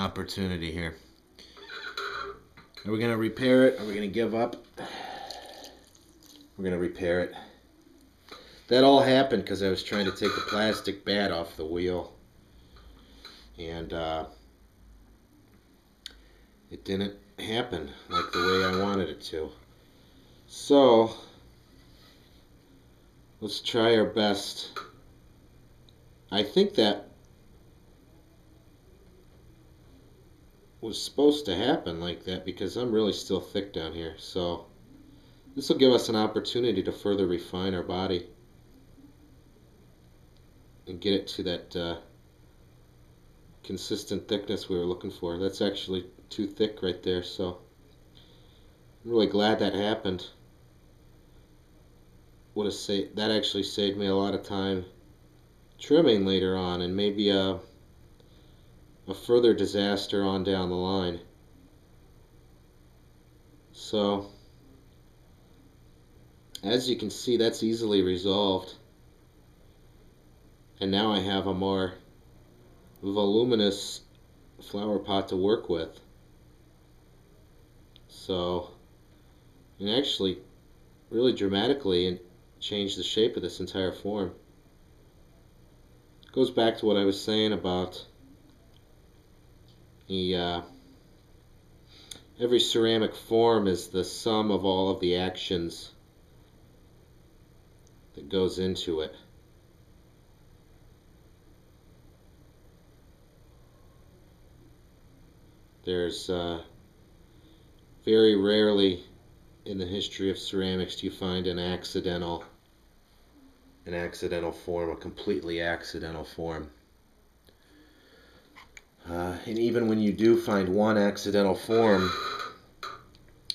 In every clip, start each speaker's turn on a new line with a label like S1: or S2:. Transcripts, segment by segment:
S1: opportunity here. Are we going to repair it? Are we going to give up? We're going to repair it. That all happened because I was trying to take the plastic bat off the wheel. And it didn't happen like the way I wanted it to. So, let's try our best. I think that was supposed to happen like that because I'm really still thick down here. So, this will give us an opportunity to further refine our body and get it to that consistent thickness we were looking for. That's actually too thick right there, so I'm really glad that happened. That actually saved me a lot of time trimming later on, and maybe a further disaster on down the line. So as you can see, that's easily resolved, and now I have a more voluminous flower pot to work with. So, and actually really dramatically change the shape of this entire form. It goes back to what I was saying about the every ceramic form is the sum of all of the actions that goes into it. There's very rarely in the history of ceramics do you find an accidental form, a completely accidental form. And even when you do find one accidental form,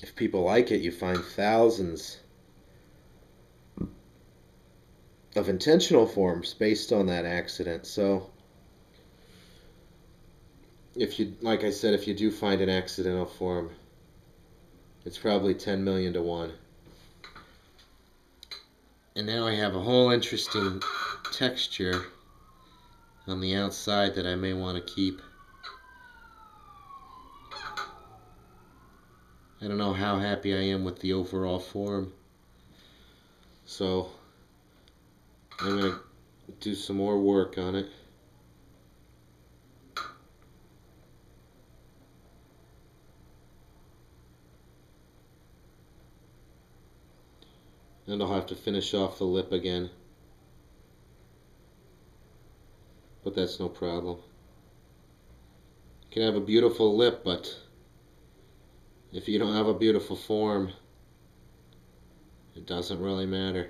S1: if people like it, you find thousands of intentional forms based on that accident. So if you, like I said, if you do find an accidental form, it's probably 10 million to 1. And now I have a whole interesting texture on the outside that I may want to keep. I don't know how happy I am with the overall form. So I'm going to do some more work on it. And I'll have to finish off the lip again. But that's no problem. You can have a beautiful lip, but if you don't have a beautiful form, it doesn't really matter.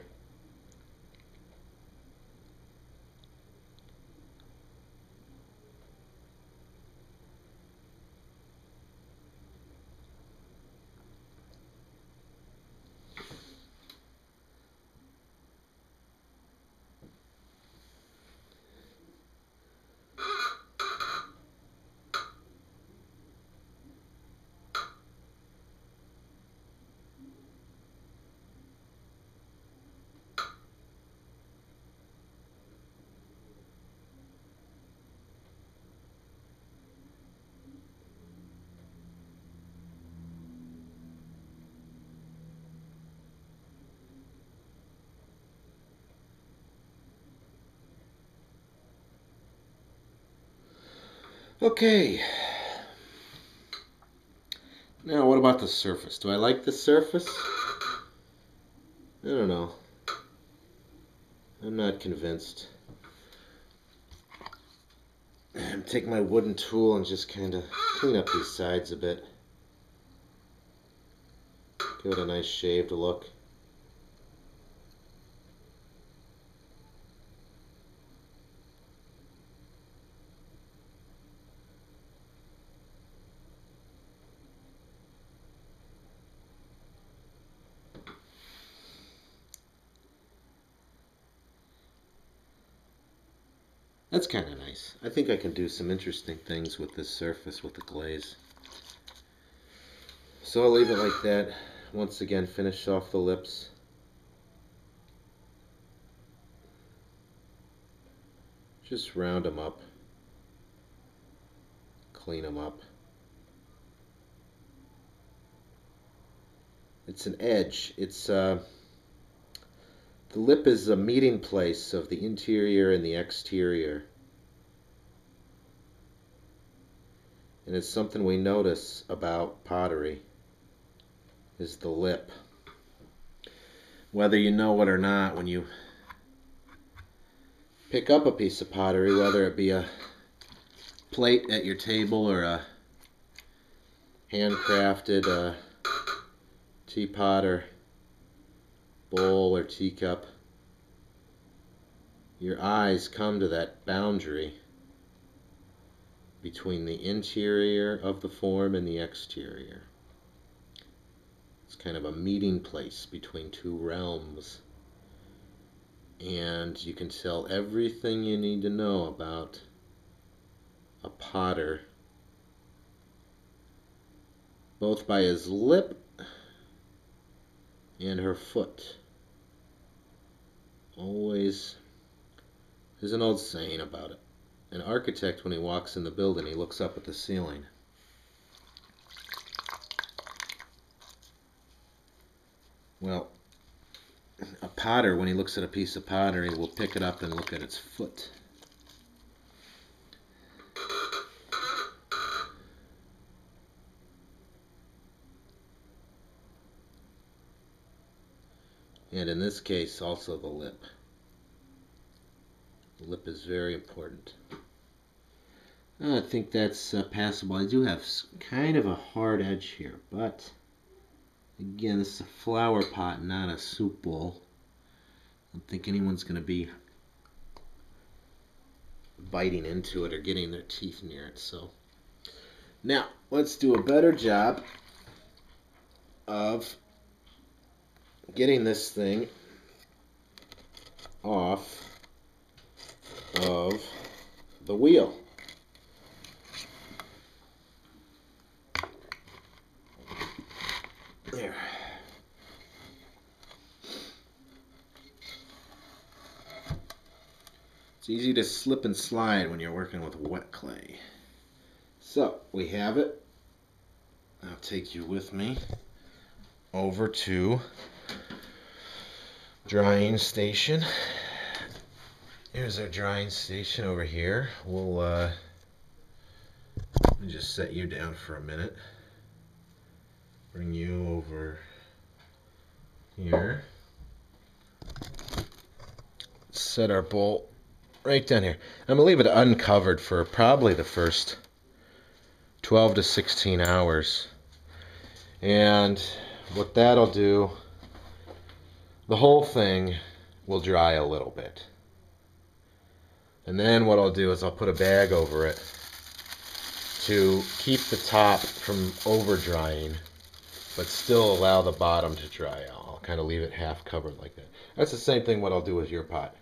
S1: Okay. Now what about the surface? Do I like the surface? I don't know. I'm not convinced. Take my wooden tool and just kind of clean up these sides a bit. Give it a nice shaved look. That's kind of nice. I think I can do some interesting things with this surface with the glaze. So I'll leave it like that. Once again, finish off the lips. Just round them up. clean them up. It's an edge. It's the lip is a meeting place of the interior and the exterior. And it's something we notice about pottery, is the lip. Whether you know it or not, when you pick up a piece of pottery, whether it be a plate at your table or a handcrafted teapot or bowl or teacup, your eyes come to that boundary between the interior of the form and the exterior. It's kind of a meeting place between two realms. And you can tell everything you need to know about a potter both by his lip and her foot. Always, there's an old saying about it. An architect, when he walks in the building, he looks up at the ceiling. Well, a potter, when he looks at a piece of pottery, will pick it up and look at its foot. And in this case, also the lip. The lip is very important. I think that's passable. I do have kind of a hard edge here, but again, this is a flower pot, not a soup bowl. I don't think anyone's going to be biting into it or getting their teeth near it. So now let's do a better job of getting this thing off of the wheel. There. It's easy to slip and slide when you're working with wet clay. So we have it. I'll take you with me over to drying station. Here's our drying station over here. We'll let me just set you down for a minute. Bring you over here. Set our bowl right down here. I'm gonna leave it uncovered for probably the first 12 to 16 hours. And what that'll do, the whole thing will dry a little bit. And then what I'll do is I'll put a bag over it to keep the top from over drying, but still allow the bottom to dry. I'll kind of leave it half covered like that. That's the same thing what I'll do with your pot.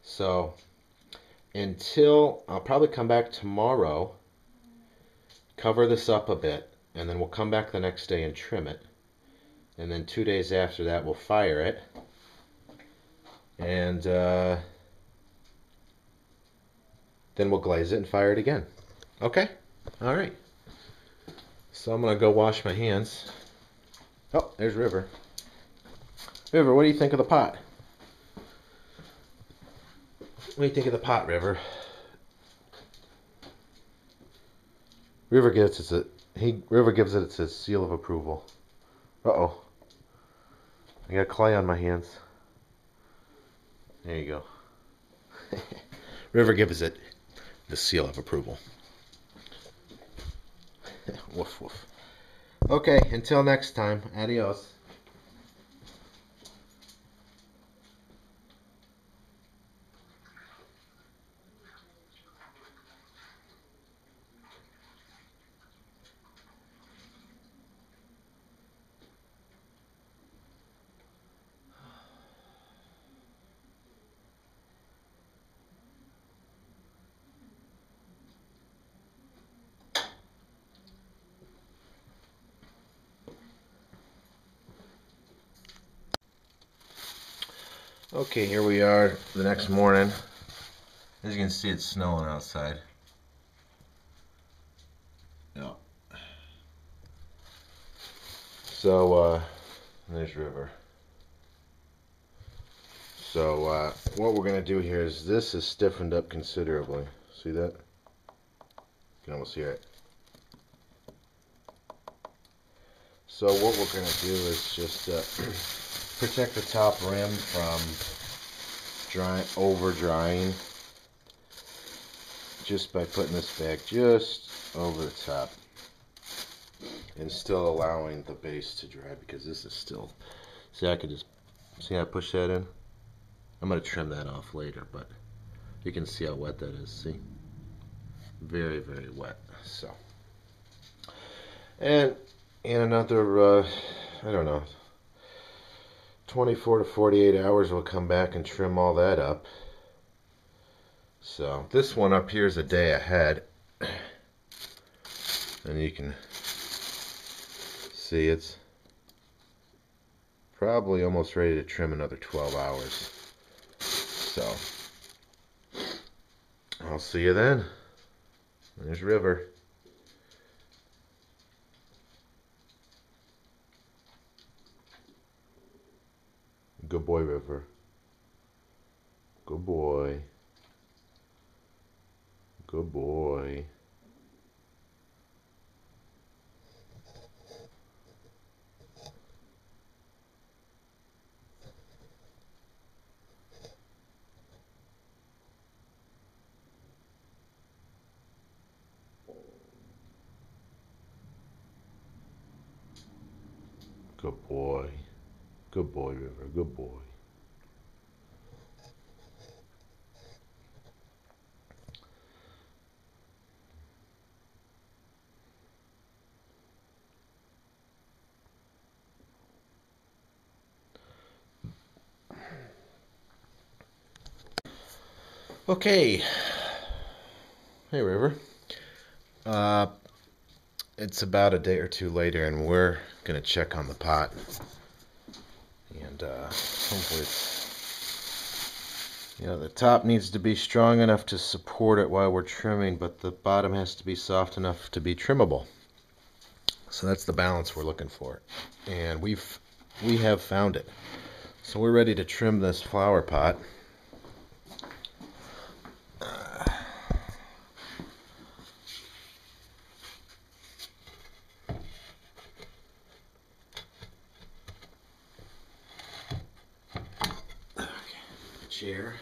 S1: So until, I'll probably come back tomorrow, cover this up a bit, and then we'll come back the next day and trim it. And then 2 days after that we'll fire it. And then we'll glaze it and fire it again. Okay? Alright. So I'm going to go wash my hands. Oh, there's River. River, what do you think of the pot? What do you think of the pot, River? River gives it its seal of approval. Uh-oh. I got clay on my hands. There you go. River gives it the seal of approval. Woof woof. Okay, until next time. Adios. Okay, here we are the next morning. As you can see, it's snowing outside. So, there's River. So, what we're going to do here is this is stiffened up considerably. See that? You can almost hear it. So what we're going to do is just protect the top rim from over drying just by putting this back just over the top and still allowing the base to dry, because this is still, see, I could just, see how I push that in? I'm going to trim that off later, but you can see how wet that is, see? Very, very wet. So, and in another, I don't know, 24 to 48 hours, we'll come back and trim all that up. So this one up here is a day ahead, and you can see it's probably almost ready to trim another 12 hours. So I'll see you then. There's River. Good boy, River. Good boy. Good boy. Good boy. Good boy, River. Good boy. Okay. Hey, River. It's about a day or two later, and we're gonna check on the pot, and hopefully it's, the top needs to be strong enough to support it while we're trimming, but the bottom has to be soft enough to be trimmable. So that's the balance we're looking for, and we have found it. So we're ready to trim this flower pot. Chair.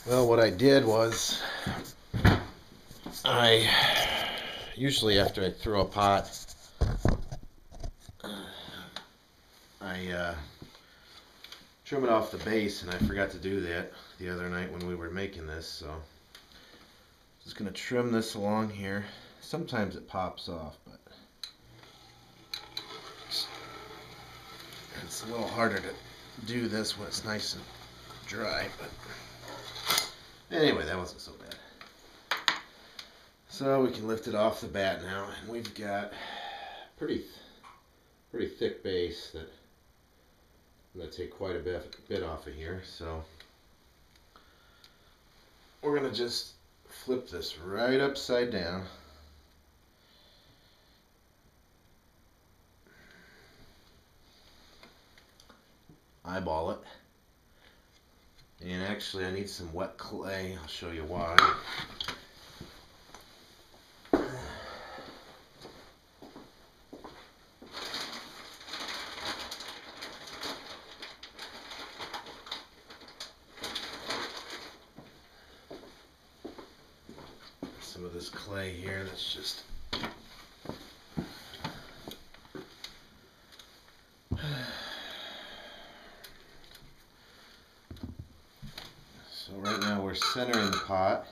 S1: Well, what I did was, I usually after I throw a pot, I trim it off the base, and I forgot to do that the other night when we were making this, so just gonna trim this along here. Sometimes it pops off, but it's a little harder to do this when it's nice and dry, but anyway, that wasn't so bad. So we can lift it off the bat now, and we've got pretty thick base that I'm going to take quite a bit off of here. So we're going to just flip this right upside down. Eyeball it. And actually I need some wet clay. I'll show you why. Some of this clay here that's just so right now we're centering the pot.